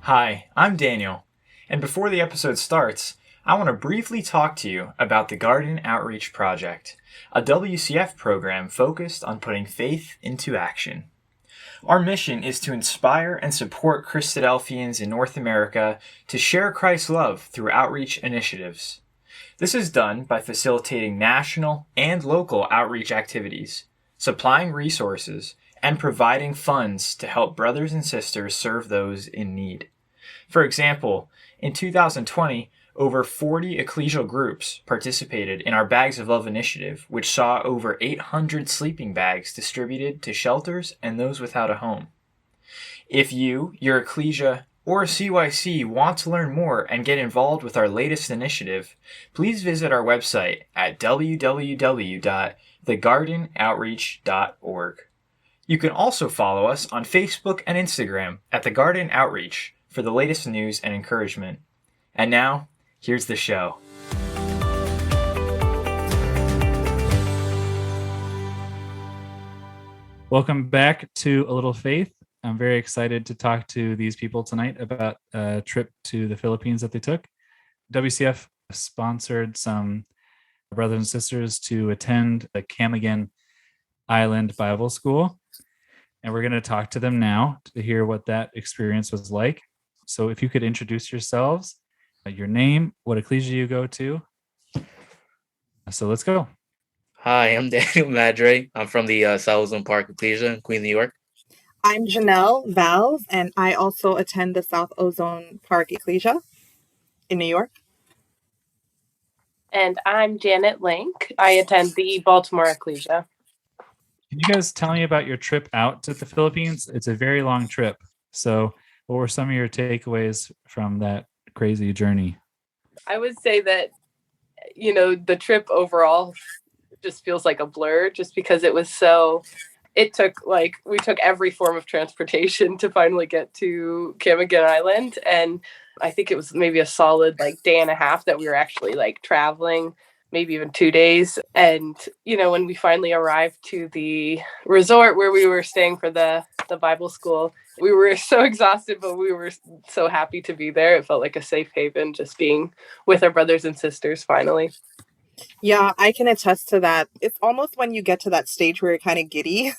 Hi, I'm Daniel, and before the episode starts, I want to briefly talk to you about the Garden Outreach Project, a WCF program focused on putting faith into action. Our mission is to inspire and support Christadelphians in North America to share Christ's love through outreach initiatives. This is done by facilitating national and local outreach activities, supplying resources, and providing funds to help brothers and sisters serve those in need. For example, in 2020, over 40 ecclesial groups participated in our Bags of Love initiative, which saw over 800 sleeping bags distributed to shelters and those without a home. If you, your ecclesia, or CYC want to learn more and get involved with our latest initiative, please visit our website at www.thegardenoutreach.org. You can also follow us on Facebook and Instagram at The Garden Outreach for the latest news and encouragement. And now, here's the show. Welcome back to A Little Faith. I'm very excited to talk to these people tonight about a trip to the Philippines that they took. WCF sponsored some brothers and sisters to attend the Camiguin Island Bible School. And we're going to talk to them now to hear what that experience was like. So if you could introduce yourselves, your name, what ecclesia you go to. So let's go. Hi, I'm Daniel Madre. I'm from the South Ozone Park Ecclesia in Queens, New York. I'm Janelle Valve, and I also attend the South Ozone Park Ecclesia in New York. And I'm Janet Link. I attend the Baltimore Ecclesia. Can you guys tell me about your trip out to the Philippines? It's a very long trip. So what were some of your takeaways from that crazy journey? I would say that, the trip overall just feels like a blur just because we took every form of transportation to finally get to Camiguin Island. And I think it was maybe a solid day and a half that we were actually traveling, maybe even 2 days. And, when we finally arrived to the resort where we were staying for the Bible school, we were so exhausted, but we were so happy to be there. It felt like a safe haven just being with our brothers and sisters finally. Yeah, I can attest to that. It's almost when you get to that stage where you're kind of giddy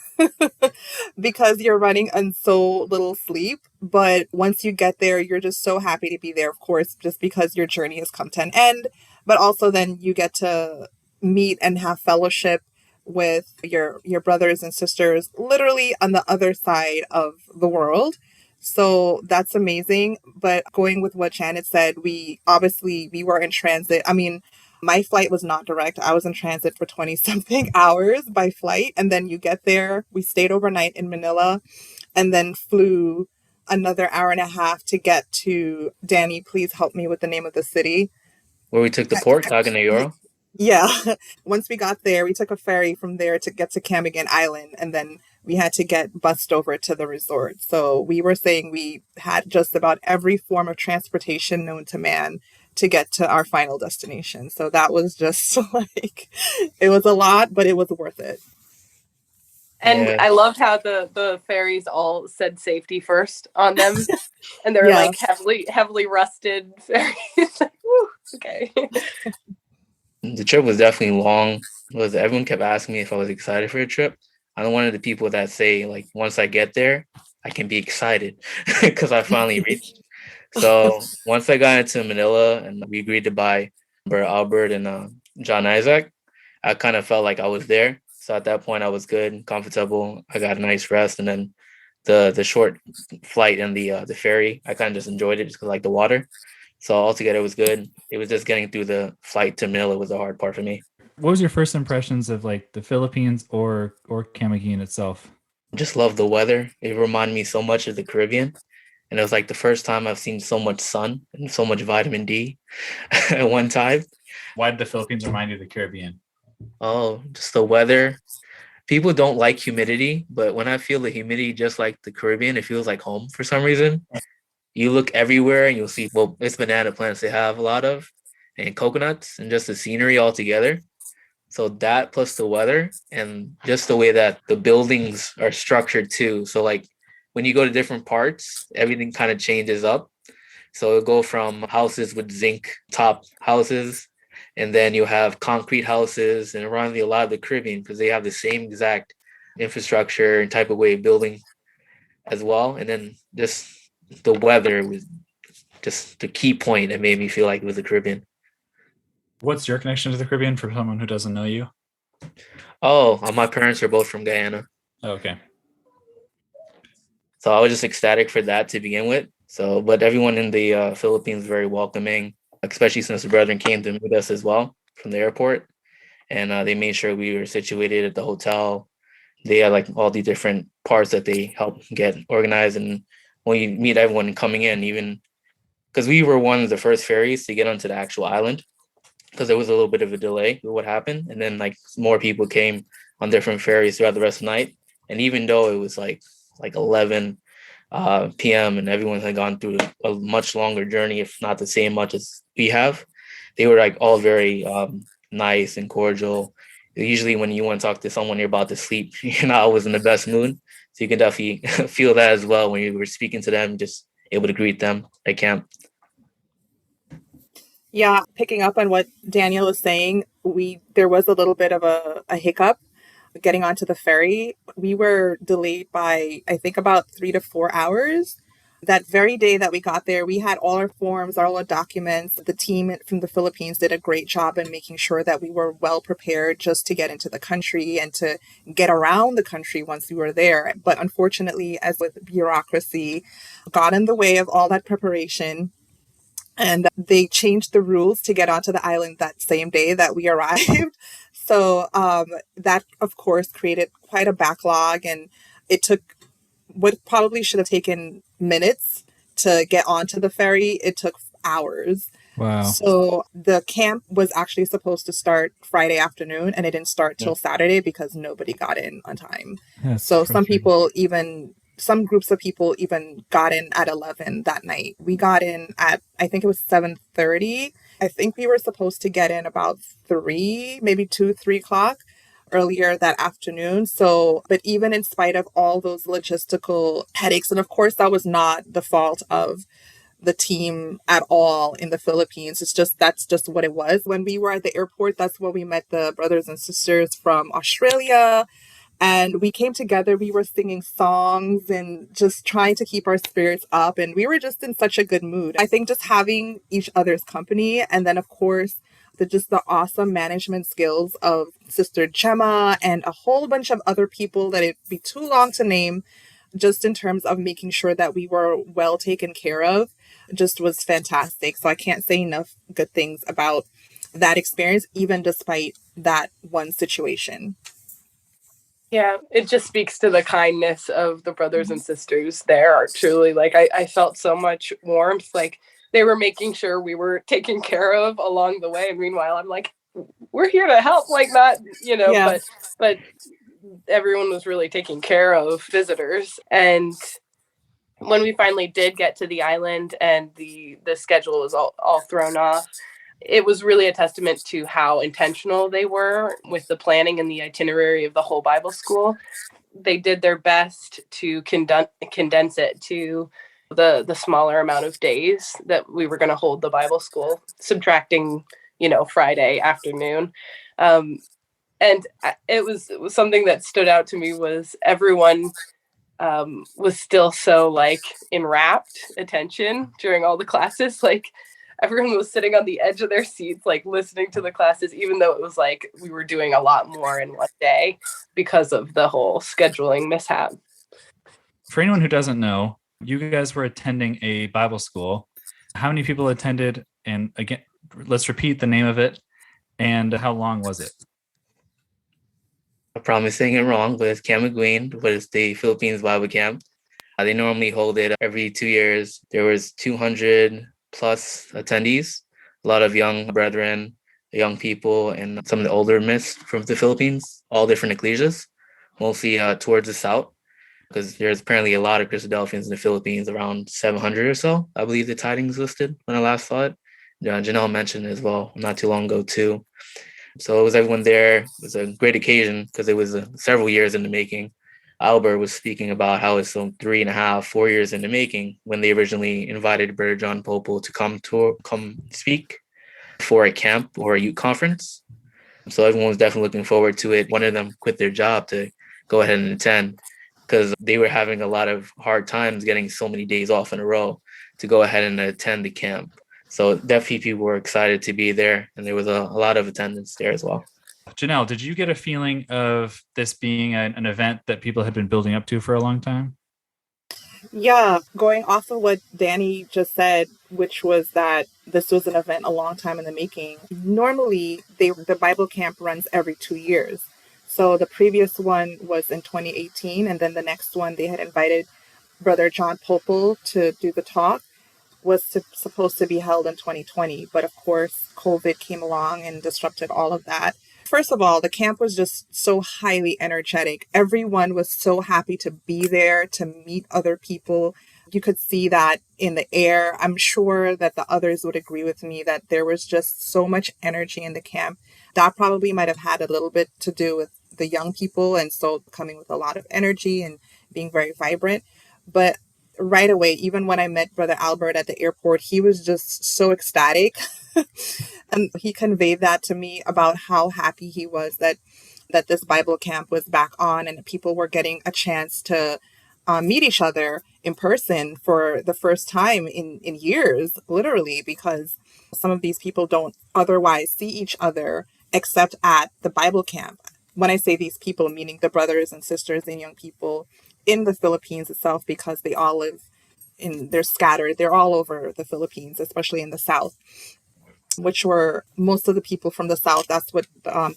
because you're running on so little sleep. But once you get there, you're just so happy to be there, of course, just because your journey has come to an end. But also then you get to meet and have fellowship with your brothers and sisters literally on the other side of the world. So that's amazing. But going with what Janet said, we were in transit. I mean, my flight was not direct. I was in transit for 20 something hours by flight. And then you get there. We stayed overnight in Manila and then flew another hour and a half to get to, Danny, please help me with the name of the city. Where we took the port, Camiguin. Yeah. Once we got there, we took a ferry from there to get to Camiguin Island. And then we had to get bussed over to the resort. So we were saying we had just about every form of transportation known to man to get to our final destination. So that was just it was a lot, but it was worth it. And yeah. I loved how the ferries all said safety first on them. And they're heavily rusted ferries. Woo, okay. The trip was definitely long. Everyone kept asking me if I was excited for the trip. I'm one of the people that say, once I get there, I can be excited because I finally reached. So once I got into Manila and we agreed to buy Brother Albert and John Isaac, I kind of felt like I was there. So at that point, I was good and comfortable. I got a nice rest. And then the short flight and the ferry, I kind of just enjoyed it just because I like the water. So altogether, it was good. It was just getting through the flight to Manila was the hard part for me. What was your first impressions of the Philippines or Camiguin itself? Just love the weather. It reminded me so much of the Caribbean. And it was the first time I've seen so much sun and so much vitamin D at one time. Why did the Philippines remind you of the Caribbean? Oh, just the weather. People don't like humidity, but when I feel the humidity just like the Caribbean, it feels like home for some reason. You look everywhere and you'll see, it's banana plants they have a lot of, and coconuts, and just the scenery all together. So that plus the weather and just the way that the buildings are structured too. So when you go to different parts, everything kind of changes up. So it'll go from houses with zinc top houses, and then you have concrete houses, and around a lot of the Caribbean, because they have the same exact infrastructure and type of way of building as well. And then just the weather was just the key point that made me feel like it was the Caribbean. What's your connection to the Caribbean for someone who doesn't know you? Oh, my parents are both from Guyana. Okay. So I was just ecstatic for that to begin with. So, but everyone in the Philippines is very welcoming, especially since the brethren came to meet us as well from the airport. And they made sure we were situated at the hotel. They had like all the different parts that they helped get organized. And when you meet everyone coming in, even because we were one of the first ferries to get onto the actual island, because there was a little bit of a delay with what happened. And then like more people came on different ferries throughout the rest of the night. And even though it was like 11 p.m. and everyone had gone through a much longer journey, if not the same much as we have, they were like all very nice and cordial. Usually when you want to talk to someone you're about to sleep, you're not always in the best mood. So you can definitely feel that as well when you were speaking to them, just able to greet them at camp. Yeah, picking up on what Daniel is saying, there was a little bit of a hiccup getting onto the ferry. We were delayed by, I think, about 3 to 4 hours. That very day that we got there, we had all our forms, all our documents. The team from the Philippines did a great job in making sure that we were well prepared just to get into the country and to get around the country once we were there. But unfortunately, as with bureaucracy, got in the way of all that preparation. And they changed the rules to get onto the island that same day that we arrived. So that, of course, created quite a backlog. And it took what probably should have taken minutes to get onto the ferry. It took hours. Wow. So the camp was actually supposed to start Friday afternoon, and it didn't start till Saturday because nobody got in on time. That's So frustrating. some groups of people even got in at 11 that night. We got in at, I think it was 7:30. I think we were supposed to get in about 3, maybe 2, 3 o'clock earlier that afternoon. So, but even in spite of all those logistical headaches, and of course that was not the fault of the team at all in the Philippines. That's just what it was. When we were at the airport, that's when we met the brothers and sisters from Australia. And we came together, we were singing songs and just trying to keep our spirits up. And we were just in such a good mood. I think just having each other's company, and then of course, the awesome management skills of Sister Gemma and a whole bunch of other people that it'd be too long to name, just in terms of making sure that we were well taken care of, just was fantastic. So I can't say enough good things about that experience, even despite that one situation. Yeah, it just speaks to the kindness of the brothers and sisters there. Truly, like I felt so much warmth. Like they were making sure we were taken care of along the way. And meanwhile, I'm like, we're here to help, like not, Yeah. but everyone was really taking care of visitors. And when we finally did get to the island and the schedule was all thrown off, it was really a testament to how intentional they were with the planning and the itinerary of the whole Bible school. They did their best to condense it to the smaller amount of days that we were going to hold the Bible school, subtracting, Friday afternoon. And it was something that stood out to me was everyone was still so like enwrapped attention during all the classes. Like everyone was sitting on the edge of their seats, like listening to the classes, even though it was like we were doing a lot more in one day because of the whole scheduling mishap. For anyone who doesn't know, you guys were attending a Bible school. How many people attended? And again, let's repeat the name of it. And how long was it? I promise saying it wrong, but it's Camiguin, but it's the Philippines Bible Camp. They normally hold it every 2 years. There was 200 plus attendees, a lot of young brethren, young people, and some of the older myths from the Philippines, all different ecclesias, mostly towards the south, because there's apparently a lot of Christadelphians in the Philippines, around 700 or so. I believe the tidings listed when I last saw it. Janelle mentioned it as well not too long ago too. So it was everyone there. It was a great occasion because it was several years in the making. Albert was speaking about how it's some 3.5, 4 years in the making when they originally invited Brother John Popel to come speak for a camp or a youth conference. So everyone was definitely looking forward to it. One of them quit their job to go ahead and attend because they were having a lot of hard times getting so many days off in a row to go ahead and attend the camp. So definitely people were excited to be there, and there was a lot of attendance there as well. Janelle, did you get a feeling of this being an event that people had been building up to for a long time? Yeah, going off of what Danny just said, which was that this was an event a long time in the making. Normally, the Bible camp runs every 2 years. So the previous one was in 2018, and then the next one they had invited Brother John Popel to do the talk, was supposed to be held in 2020. But of course, COVID came along and disrupted all of that. First of all, the camp was just so highly energetic. Everyone was so happy to be there, to meet other people. You could see that in the air. I'm sure that the others would agree with me that there was just so much energy in the camp. That probably might have had a little bit to do with the young people, and so coming with a lot of energy and being very vibrant. But right away, even when I met Brother Albert at the airport, he was just so ecstatic. And he conveyed that to me about how happy he was that this Bible camp was back on and people were getting a chance to meet each other in person for the first time in years, literally, because some of these people don't otherwise see each other except at the Bible camp. When I say these people, meaning the brothers and sisters and young people in the Philippines itself, because they all live they're scattered. They're all over the Philippines, especially in the South, which were most of the people from the South. That's what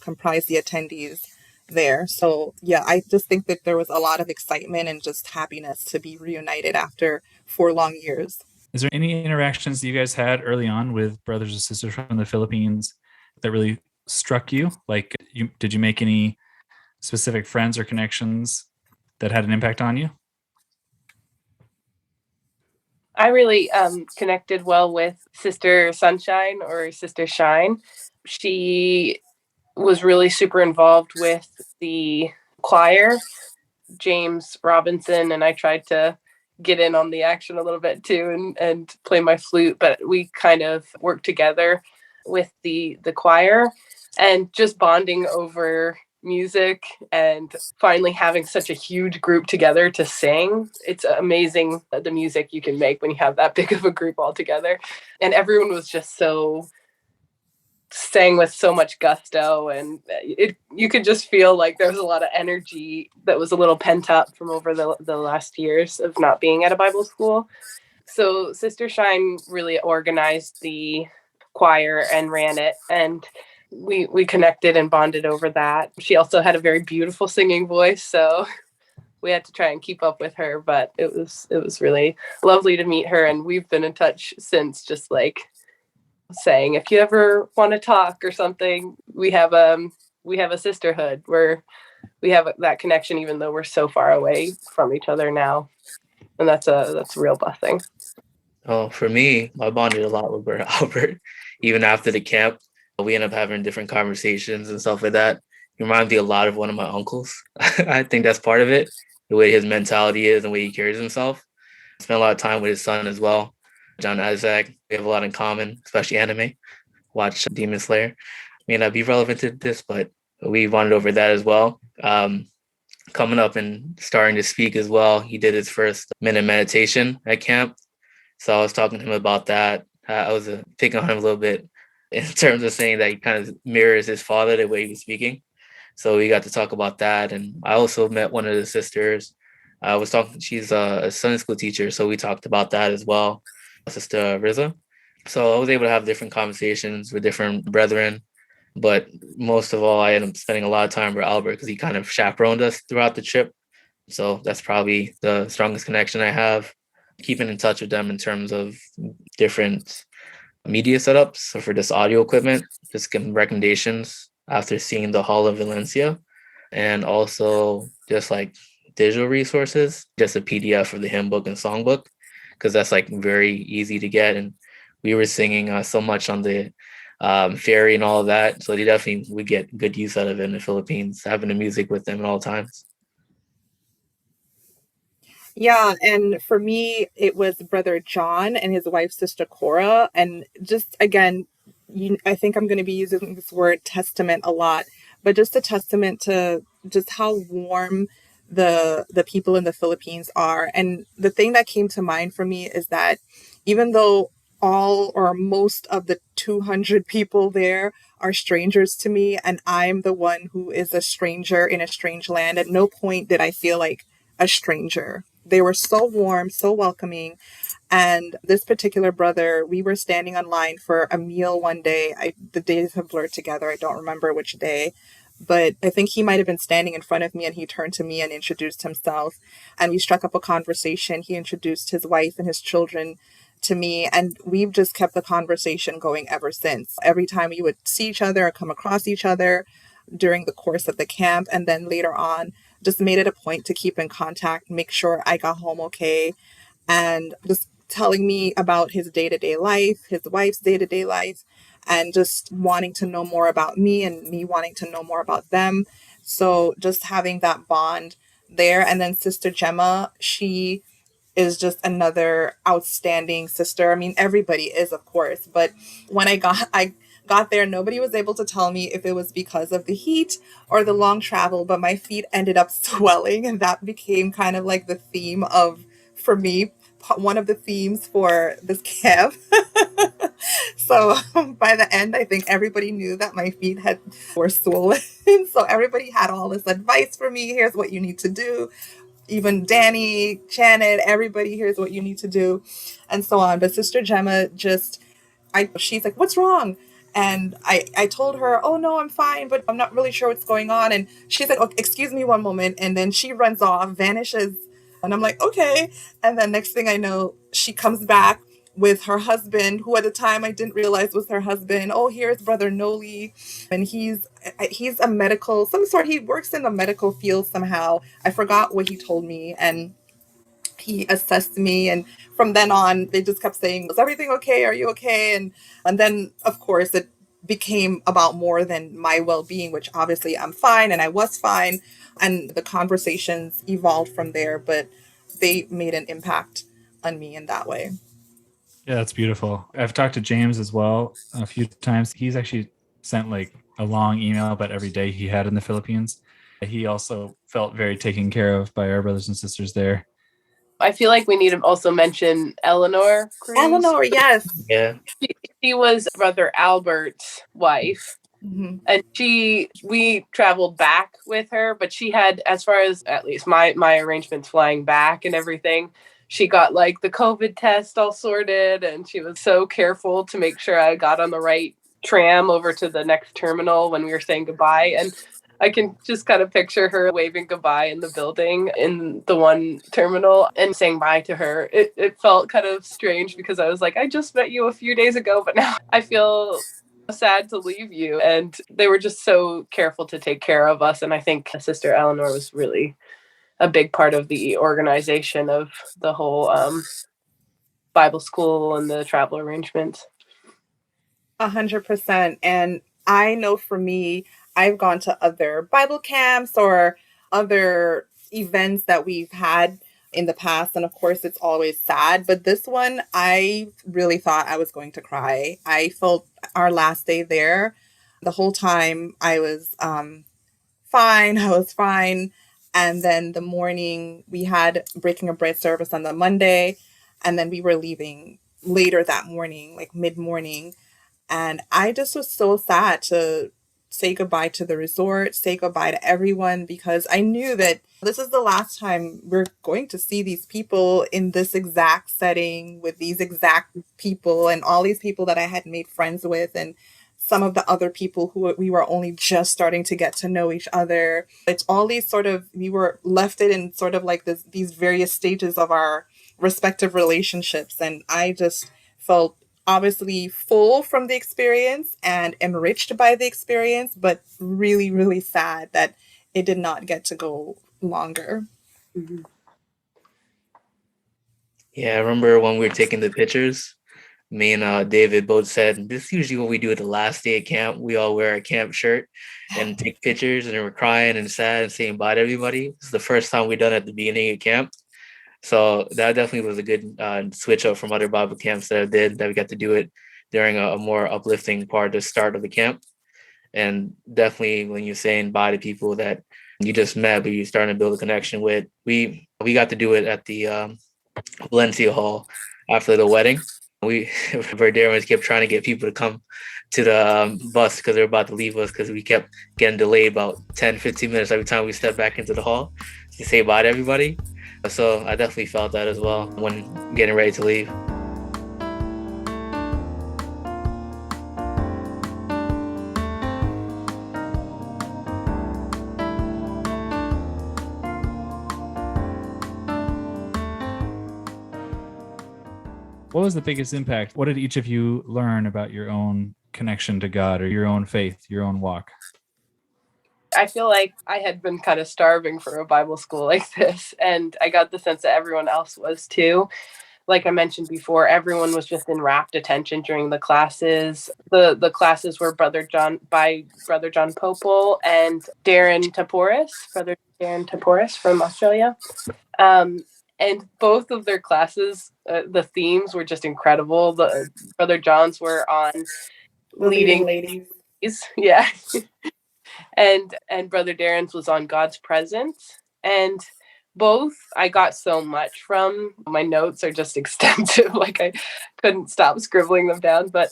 comprised the attendees there. So yeah, I just think that there was a lot of excitement and just happiness to be reunited after 4 long years. Is there any interactions that you guys had early on with brothers and sisters from the Philippines that really struck you? Like, did you make any specific friends or connections that had an impact on you? I really connected well with Sister Sunshine or Sister Shine. She was really super involved with the choir, James Robinson, and I tried to get in on the action a little bit too and play my flute, but we kind of worked together with the choir and just bonding over music and finally having such a huge group together to sing. It's amazing the music you can make when you have that big of a group all together. And everyone was just so sang with so much gusto, and you could just feel like there was a lot of energy that was a little pent up from over the last years of not being at a Bible school. So Sister Shine really organized the choir and ran it, and we connected and bonded over that. She also had a very beautiful singing voice, so we had to try and keep up with her, but it was really lovely to meet her, and we've been in touch since, just like saying, if you ever want to talk or something, we have a sisterhood where we have that connection, even though we're so far away from each other now, and that's a real blessing. Oh, for me, I bonded a lot with Brother Albert. Even after the camp, we ended up having different conversations and stuff like that. He reminds me a lot of one of my uncles. I think that's part of it, the way his mentality is and the way he carries himself. I spent a lot of time with his son as well, John Isaac. We have a lot in common, especially anime. Watch Demon Slayer. May not be relevant to this, but we bonded over that as well. Coming up and starting to speak as well, he did his first minute meditation at camp. So I was talking to him about that. I was picking on him a little bit in terms of saying that he kind of mirrors his father, the way he was speaking. So we got to talk about that. And I also met one of the sisters. I was talking, she's a Sunday school teacher. So we talked about that as well, Sister Riza. So I was able to have different conversations with different brethren. But most of all, I ended up spending a lot of time with Albert because he kind of chaperoned us throughout the trip. So that's probably the strongest connection I have. Keeping in touch with them in terms of different media setups. So for this audio equipment, just giving recommendations after seeing the Hall of Valencia, and also just like digital resources, just a PDF for the hymn book and songbook, because that's like very easy to get. And we were singing so much on the ferry and all of that. So they definitely would get good use out of it in the Philippines, having the music with them at all times. Yeah, and for me, it was Brother John and his wife, Sister Cora. And just again, I think I'm going to be using this word testament a lot, but just a testament to just how warm the people in the Philippines are. And the thing that came to mind for me is that even though all or most of the 200 people there are strangers to me, and I'm the one who is a stranger in a strange land, at no point did I feel like a stranger. They were so warm, so welcoming. And this particular brother, we were standing on line for a meal one day. The days have blurred together. I don't remember which day, but I think he might have been standing in front of me, and he turned to me and introduced himself. And we struck up a conversation. He introduced his wife and his children to me, and we've just kept the conversation going ever since. Every time we would see each other or come across each other during the course of the camp, and then later on, just made it a point to keep in contact, make sure I got home okay, and just telling me about his day-to-day life, his wife's day-to-day life, and just wanting to know more about me and me wanting to know more about them. So just having that bond there. And then Sister Gemma, she is just another outstanding sister. I mean, everybody is, of course, but when I got there, nobody was able to tell me if it was because of the heat or the long travel, but my feet ended up swelling, and that became kind of like the theme of, for me, one of the themes for this camp. So by the end, I think everybody knew that my feet were swollen. So everybody had all this advice for me. Here's what you need to do. Even Danny, Janet, everybody, here's what you need to do, and so on. But Sister Gemma she's like, what's wrong? And I told her, oh no, I'm fine, but I'm not really sure what's going on. And she's like, oh, excuse me one moment. And then she runs off, vanishes. And I'm like, okay. And then next thing I know, she comes back with her husband, who at the time I didn't realize was her husband. Oh, here's Brother Noli. And he's a medical, some sort, he works in the medical field somehow. I forgot what he told me. And he assessed me, and from then on they just kept saying, is everything okay, are you okay? And then of course it became about more than my well-being, which obviously I'm fine, and I was fine, and the conversations evolved from there, but they made an impact on me in that way. Yeah, that's beautiful. I've talked to James as well a few times. He's actually sent like a long email about every day he had in the Philippines. He also felt very taken care of by our brothers and sisters there. I feel like we need to also mention Eleanor Cruz. Eleanor, yes. Yeah. She was Brother Albert's wife. Mm-hmm. And we traveled back with her, but she had, as far as at least my arrangements flying back and everything, she got like the COVID test all sorted, and she was so careful to make sure I got on the right tram over to the next terminal when we were saying goodbye. And I can just kind of picture her waving goodbye in the building in the one terminal and saying bye to her. It felt kind of strange because I was like, I just met you a few days ago, but now I feel sad to leave you. And they were just so careful to take care of us. And I think Sister Eleanor was really a big part of the organization of the whole Bible school and the travel arrangements. 100%. And I know for me, I've gone to other Bible camps or other events that we've had in the past. And of course, it's always sad. But this one, I really thought I was going to cry. I felt our last day there, the whole time I was fine. I was fine. And then the morning, we had breaking of bread service on the Monday. And then we were leaving later that morning, like mid-morning. And I just was so sad to say goodbye to the resort, say goodbye to everyone, because I knew that this is the last time we're going to see these people in this exact setting with these exact people and all these people that I had made friends with, and some of the other people who we were only just starting to get to know each other. It's all these we were left in sort of like these various stages of our respective relationships. And I just felt obviously full from the experience and enriched by the experience, but really, really sad that it did not get to go longer. Mm-hmm. Yeah, I remember when we were taking the pictures, me and David both said, this is usually what we do at the last day of camp. We all wear a camp shirt and take pictures, and we're crying and sad and saying bye to everybody. This is the first time we've done it at the beginning of camp. So that definitely was a good switch up from other Bible camps that I did, that we got to do it during a more uplifting part, the start of the camp. And definitely when you're saying bye to people that you just met, but you're starting to build a connection with, we got to do it at the Valencia Hall after the wedding. We Verderans kept trying to get people to come to the bus because they're about to leave us, because we kept getting delayed about 10-15 minutes every time we stepped back into the hall to say bye to everybody. So I definitely felt that as well when getting ready to leave. What was the biggest impact? What did each of you learn about your own connection to God or your own faith, your own walk? I feel like I had been kind of starving for a Bible school like this, and I got the sense that everyone else was too. Like I mentioned before, everyone was just in rapt attention during the classes. The classes were Brother John Popel and Brother Darren Taporis from Australia. And both of their classes, the themes were just incredible. The Brother John's were on leading ladies. yeah, and Brother Darren's was on God's presence. And both I got so much from. My notes are just extensive, like I couldn't stop scribbling them down. But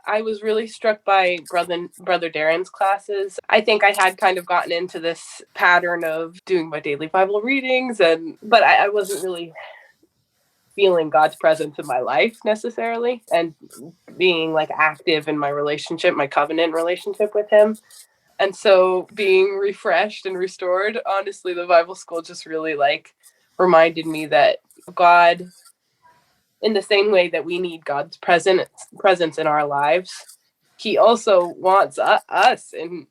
I was really struck by Brother Darren's classes. I think I had kind of gotten into this pattern of doing my daily Bible readings, but I wasn't really feeling God's presence in my life necessarily, and being like active in my relationship, my covenant relationship with him. And so being refreshed and restored, honestly, the Bible school just really like reminded me that God, in the same way that we need God's presence in our lives, he also wants us and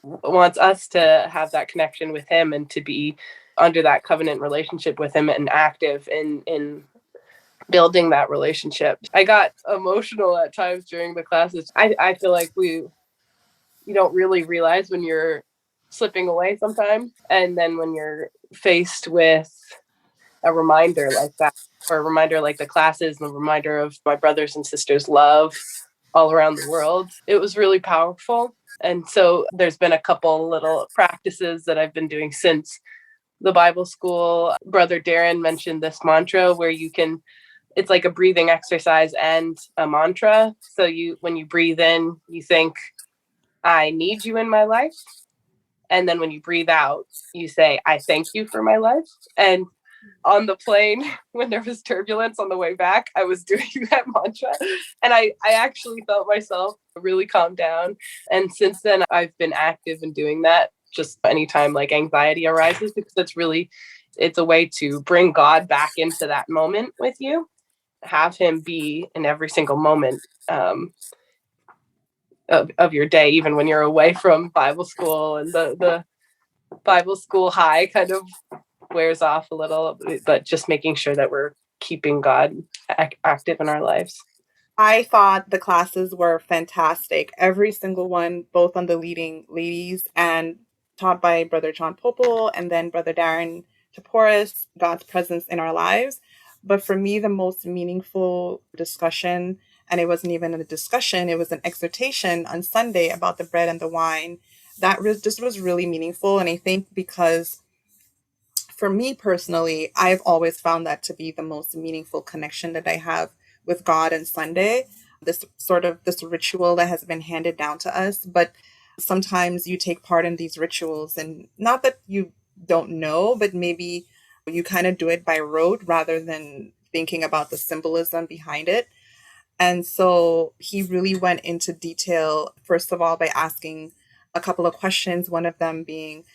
wants us to have that connection with him and to be under that covenant relationship with him and active in building that relationship. I got emotional at times during the classes. I feel like you don't really realize when you're slipping away sometimes. And then when you're faced with a reminder like that, or a reminder like the classes, and a reminder of my brothers and sisters' love all around the world, it was really powerful. And so there's been a couple little practices that I've been doing since the Bible school. Brother Darren mentioned this mantra where it's like a breathing exercise and a mantra. So when you breathe in, you think, I need you in my life. And then when you breathe out, you say, I thank you for my life. And on the plane, when there was turbulence on the way back, I was doing that mantra. And I actually felt myself really calm down. And since then, I've been active in doing that just anytime like anxiety arises, because it's a way to bring God back into that moment with you, have him be in every single moment of your day, even when you're away from Bible school, and the Bible school high kind of wears off a little, but just making sure that we're keeping God active in our lives. I thought the classes were fantastic. Every single one, both on the leading ladies and taught by Brother John Popel and then Brother Darren Taporis, God's presence in our lives. But for me, the most meaningful discussion, and it wasn't even a discussion, it was an exhortation on Sunday about the bread and the wine. That just was really meaningful. And I think because for me personally, I've always found that to be the most meaningful connection that I have with God on Sunday. This ritual that has been handed down to us. But sometimes you take part in these rituals, and not that you don't know, but maybe you kind of do it by rote rather than thinking about the symbolism behind it. And so he really went into detail, first of all, by asking a couple of questions, one of them being,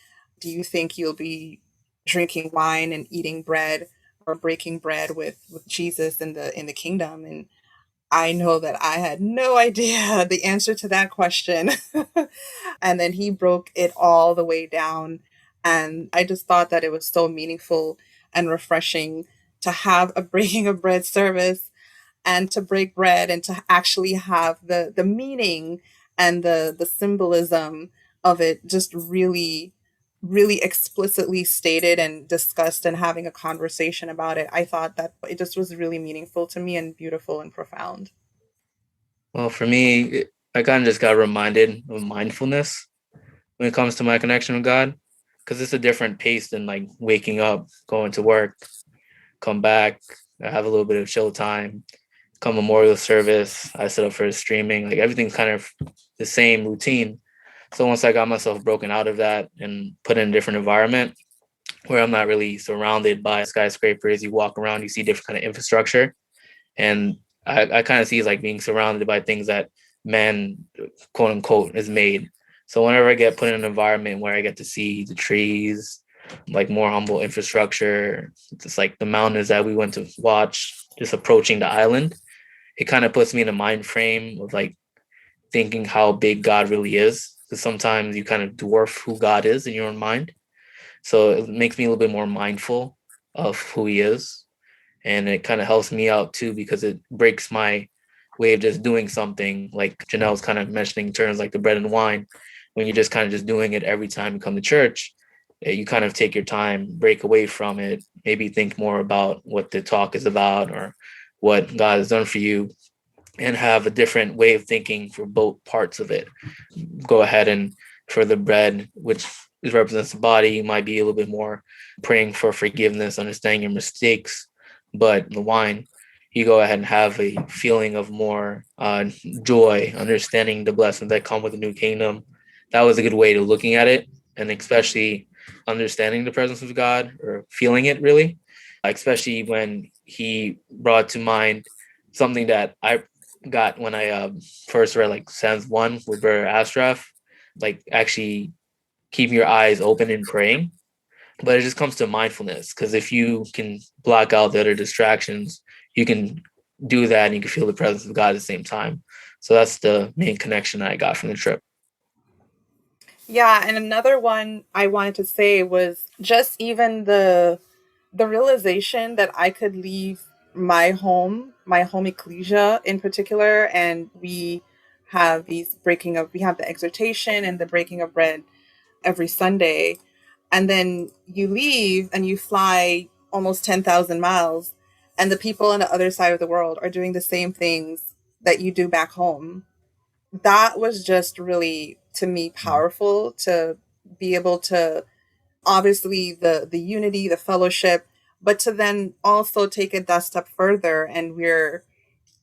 do you think you'll be drinking wine and eating bread or breaking bread with Jesus in the kingdom? And I know that I had no idea the answer to that question. And then he broke it all the way down. And I just thought that it was so meaningful and refreshing to have a breaking of bread service and to break bread and to actually have the meaning and the symbolism of it just really really explicitly stated and discussed and having a conversation about it, I thought that it just was really meaningful to me and beautiful and profound. Well, for me, I kind of just got reminded of mindfulness when it comes to my connection with God, because it's a different pace than like waking up, going to work, come back, I have a little bit of chill time, come memorial service, I set up for streaming, like everything's kind of the same routine. So once I got myself broken out of that and put in a different environment where I'm not really surrounded by skyscrapers, you walk around, you see different kind of infrastructure. And I kind of see it like being surrounded by things that man, quote unquote, is made. So whenever I get put in an environment where I get to see the trees, like more humble infrastructure, just like the mountains that we went to watch, just approaching the island, it kind of puts me in a mind frame of like thinking how big God really is. Because sometimes you kind of dwarf who God is in your own mind. So it makes me a little bit more mindful of who he is. And it kind of helps me out too, because it breaks my way of just doing something, like Janelle's kind of mentioning terms like the bread and wine. When you're just kind of just doing it every time you come to church, you kind of take your time, break away from it, maybe think more about what the talk is about or what God has done for you, and have a different way of thinking for both parts of it. Go ahead and for the bread, which represents the body, you might be a little bit more praying for forgiveness, understanding your mistakes. But the wine, you go ahead and have a feeling of more joy, understanding the blessings that come with the new kingdom. That was a good way to looking at it, and especially understanding the presence of God or feeling it really, especially when he brought to mind something that I got when I first read like Psalms 1 with Brother Ashraf, like actually keeping your eyes open and praying. But it just comes to mindfulness, because if you can block out the other distractions, you can do that and you can feel the presence of God at the same time. So that's the main connection I got from the trip. Yeah, and another one I wanted to say was just even the realization that I could leave my home ecclesia in particular, and we have we have the exhortation and the breaking of bread every Sunday, and then you leave and you fly almost 10,000 miles, and the people on the other side of the world are doing the same things that you do back home. That was just really, to me, powerful to be able to, obviously, the unity, the fellowship, but to then also take it that step further, and we're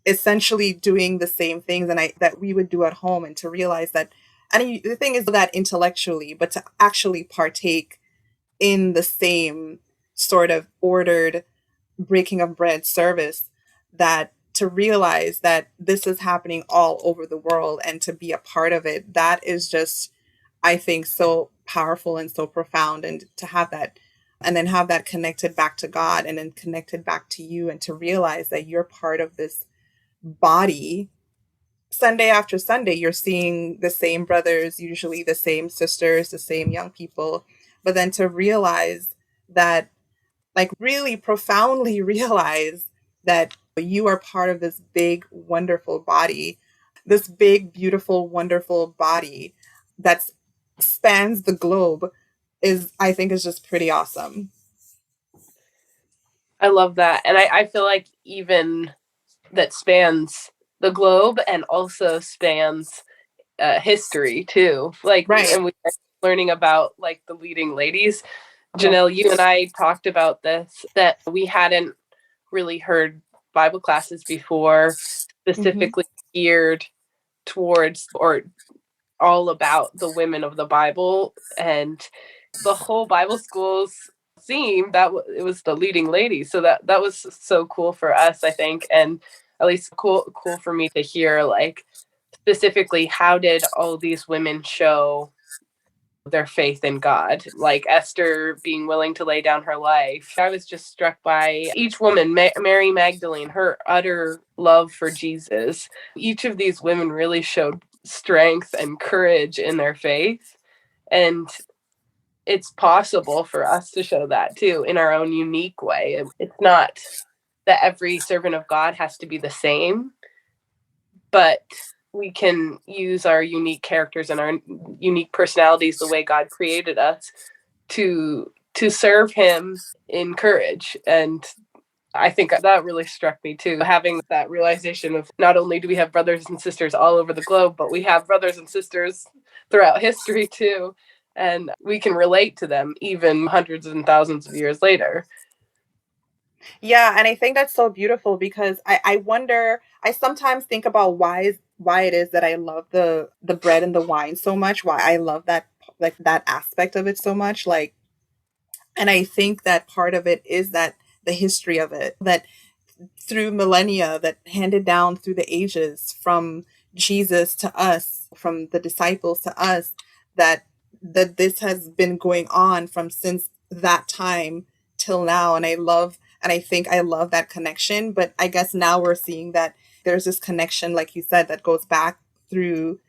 essentially doing the same things and I that we would do at home, and to realize that, and the thing is that intellectually, but to actually partake in the same sort of ordered breaking of bread service, that to realize that this is happening all over the world and to be a part of it, that is just, I think, so powerful and so profound. And to have that, and then have that connected back to God and then connected back to you, and to realize that you're part of this body. Sunday after Sunday, you're seeing the same brothers, usually the same sisters, the same young people. But then to realize that, like really profoundly realize that you are part of this big, wonderful body, this big, beautiful, wonderful body that spans the globe, is, I think, is just pretty awesome. I love that. And I feel like even that spans the globe and also spans history too. Like, Right. and we are learning about like the leading ladies. Janelle, you and I talked about this, that we hadn't really heard Bible classes before, specifically geared towards or all about the women of the Bible. And the whole Bible school's theme, it was the leading ladies. So that was so cool for us, I think, and at least cool for me to hear, like, specifically how did all these women show their faith in God, like Esther being willing to lay down her life. I was just struck by each woman, Mary Magdalene, her utter love for Jesus. Each of these women really showed strength and courage in their faith. And it's possible for us to show that too in our own unique way. It's not that every servant of God has to be the same, but we can use our unique characters and our unique personalities the way God created us to serve him in courage. And I think that really struck me too, having that realization of not only do we have brothers and sisters all over the globe, but we have brothers and sisters throughout history too. And we can relate to them even hundreds and thousands of years later. Yeah, and I think that's so beautiful because I wonder, I sometimes think about why it is that I love the bread and the wine so much, why I love that, like that aspect of it so much. Like, and I think that part of it is that the history of it, that through millennia, that handed down through the ages from Jesus to us, from the disciples to us, that this has been going on from since that time till now. And I think I love that connection. But I guess now we're seeing that there's this connection, like you said, that goes back through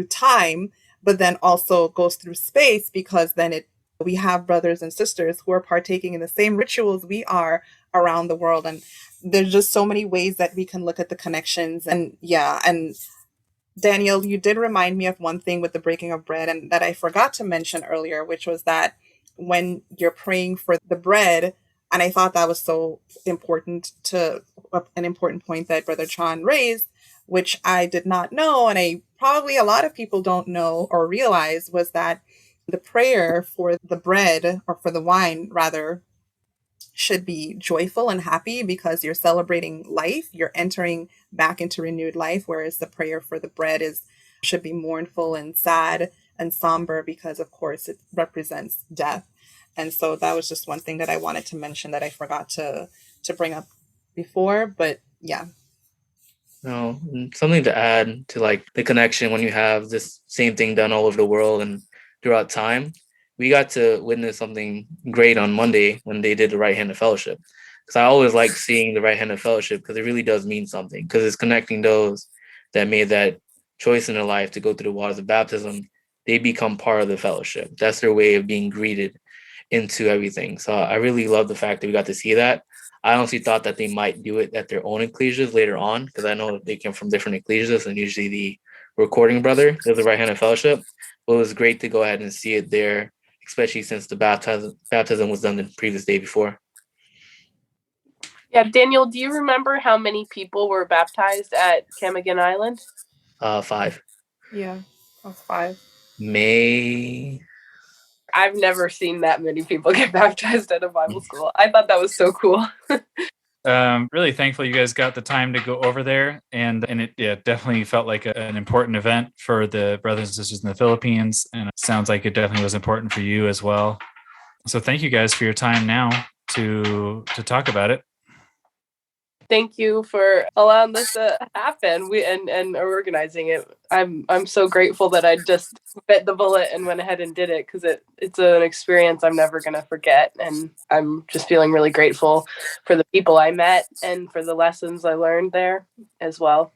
time, but then also goes through space, because then we have brothers and sisters who are partaking in the same rituals we are around the world. And there's just so many ways that we can look at the connections. And yeah, and Daniel, you did remind me of one thing with the breaking of bread, and that I forgot to mention earlier, which was that when you're praying for the bread, and I thought that was so important, to an important point that Brother Chan raised, which I did not know, and I probably a lot of people don't know or realize, was that the prayer for the bread, or for the wine rather, should be joyful and happy, because you're celebrating life, you're entering back into renewed life, whereas the prayer for the bread should be mournful and sad and somber, because of course it represents death. And so that was just one thing that I wanted to mention that I forgot to bring up before. But yeah. No, and something to add to like the connection when you have this same thing done all over the world and throughout time. We got to witness something great on Monday when they did the right-handed fellowship. Because I always like seeing the right-handed fellowship, because it really does mean something, because it's connecting those that made that choice in their life to go through the waters of baptism. They become part of the fellowship. That's their way of being greeted into everything. So I really love the fact that we got to see that. I honestly thought that they might do it at their own ecclesias later on, because I know that they come from different ecclesias, and usually the recording brother does the right-handed fellowship. But it was great to go ahead and see it there, especially since the baptism was done the previous day before. Yeah, Daniel, do you remember how many people were baptized at Camiguin Island? 5. Yeah, that was 5. May. I've never seen that many people get baptized at a Bible school. I thought that was so cool. Really thankful you guys got the time to go over there, and it definitely felt like an important event for the brothers and sisters in the Philippines, and it sounds like it definitely was important for you as well. So thank you guys for your time now to talk about it. Thank you for allowing this to happen. We and organizing it. I'm so grateful that I just bit the bullet and went ahead and did it, because it's an experience I'm never gonna forget, and I'm just feeling really grateful for the people I met and for the lessons I learned there as well.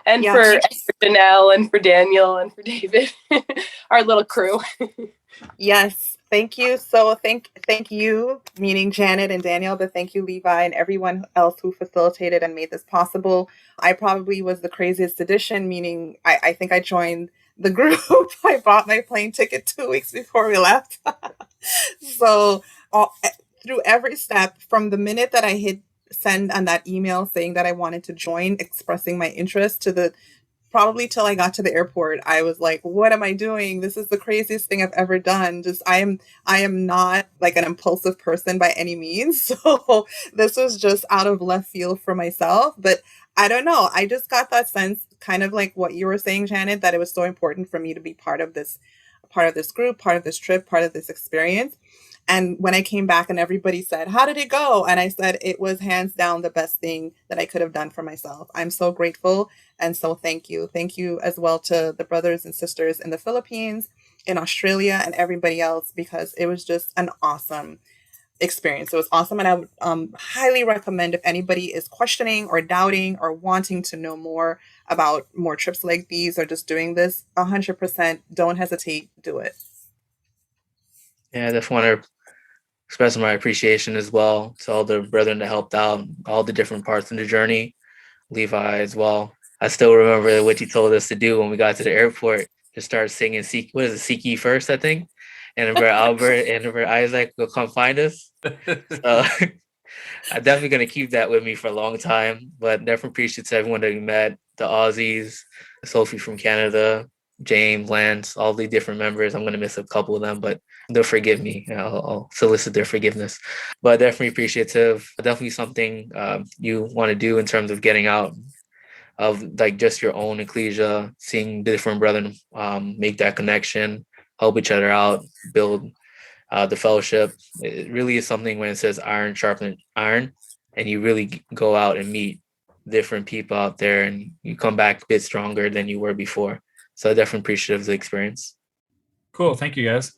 And for Janelle and for Daniel and for David, our little crew. Yes, thank you. So thank you, meaning Janet and Daniel, but thank you, Levi, and everyone else who facilitated and made this possible. I probably was the craziest addition, meaning I think I joined the group. I bought my plane ticket 2 weeks before we left. So through every step, from the minute that I hit send on that email saying that I wanted to join, expressing my interest, to probably till I got to the airport, I was like, what am I doing? This is the craziest thing I've ever done. I am not like an impulsive person by any means. So this was just out of left field for myself. But I don't know. I just got that sense, kind of like what you were saying, Janet, that it was so important for me to be part of this group, part of this trip, part of this experience. And when I came back and everybody said, how did it go? And I said, it was hands down the best thing that I could have done for myself. I'm so grateful. And so thank you. Thank you as well to the brothers and sisters in the Philippines, in Australia, and everybody else, because it was just an awesome experience. It was awesome. And I would highly recommend, if anybody is questioning or doubting or wanting to know more about more trips like these, or just doing this, 100%, don't hesitate, do it. Yeah, I definitely want to express my appreciation as well to all the brethren that helped out, all the different parts in the journey, Levi as well. I still remember what he told us to do when we got to the airport, to start singing, Seek Ye First, I think. and where Albert and where Isaac will come find us. So I'm definitely gonna keep that with me for a long time. But definitely appreciate to everyone that we met, the Aussies, Sophie from Canada, James, Lance, all the different members. I'm gonna miss a couple of them, but they'll forgive me. I'll solicit their forgiveness. But definitely appreciative. Definitely something you want to do in terms of getting out of like just your own ecclesia, seeing the different brethren make that connection, help each other out, build the fellowship. It really is something when it says iron sharpen iron, and you really go out and meet different people out there, and you come back a bit stronger than you were before. So I definitely appreciative of the experience. Cool. Thank you, guys.